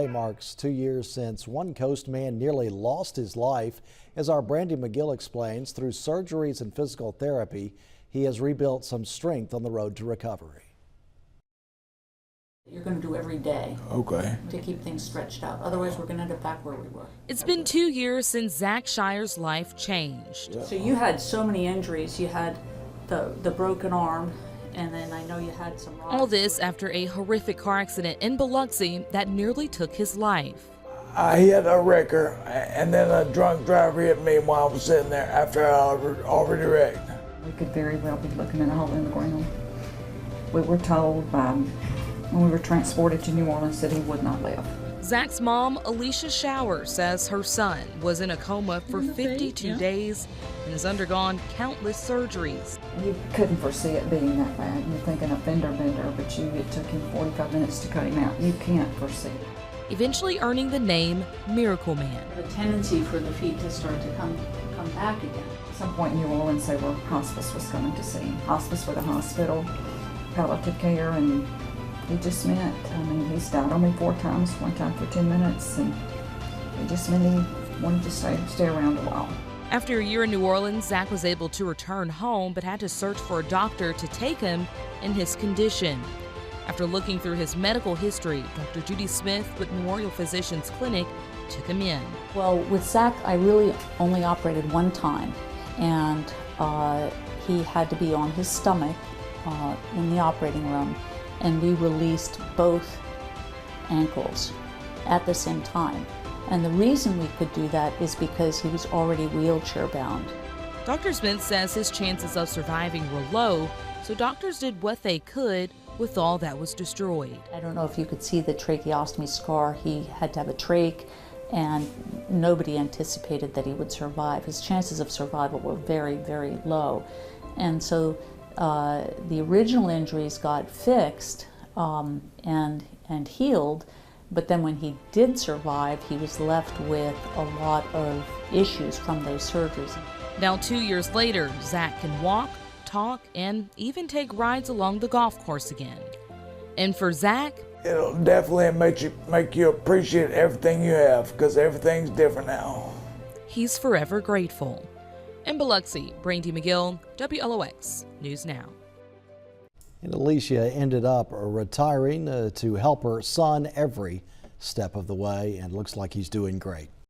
It marks 2 years since one Coast man nearly lost his life. As our Brandy McGill explains, through surgeries and physical therapy, he has rebuilt some strength on the road to recovery. You're going to do every day, okay, to keep things stretched out. Otherwise, we're going to end up back where we were. It's been 2 years since Zach Shire's life changed. So you had so many injuries. You had the broken arm, and then I know you had some rods. All this after a horrific car accident in Biloxi that nearly took his life. I hit a wrecker, and then a drunk driver hit me while I was sitting there after I already wrecked. We could very well be looking at a hole in the ground. We were told when we were transported to New Orleans that he would not live. Zach's mom, Alicia Shower, says her son was in a coma for 52 days and has undergone countless surgeries. You couldn't foresee it being that bad. You're thinking a fender bender, but it took him 45 minutes to cut him out. You can't foresee it. Eventually earning the name Miracle Man. The tendency for the feet to start to come back again. At some point in New Orleans, they were hospice was coming to see him. Hospice for the hospital, palliative care, and he just meant, he's died on me 4 times, one time for 10 minutes, and it just meant he wanted to stay around a while. After a year in New Orleans, Zach was able to return home, but had to search for a doctor to take him in his condition. After looking through his medical history, Dr. Judy Smith with Memorial Physicians Clinic took him in. Well, with Zach, I really only operated one time, and he had to be on his stomach in the operating room, and we released both ankles at the same time. And the reason we could do that is because he was already wheelchair bound. Dr. Smith says his chances of surviving were low, so doctors did what they could with all that was destroyed. I don't know if you could see the tracheostomy scar. He had to have a trach, and nobody anticipated that he would survive. His chances of survival were very, very low. And so the original injuries got fixed and healed, but then when he did survive, he was left with a lot of issues from those surgeries. Now 2 years later, Zach can walk, talk, and even take rides along the golf course again. And for Zach, it'll definitely make you appreciate everything you have, because everything's different now. He's forever grateful. In Biloxi, Brandy McGill, WLOX News Now. And Alicia ended up retiring to help her son every step of the way, and looks like he's doing great.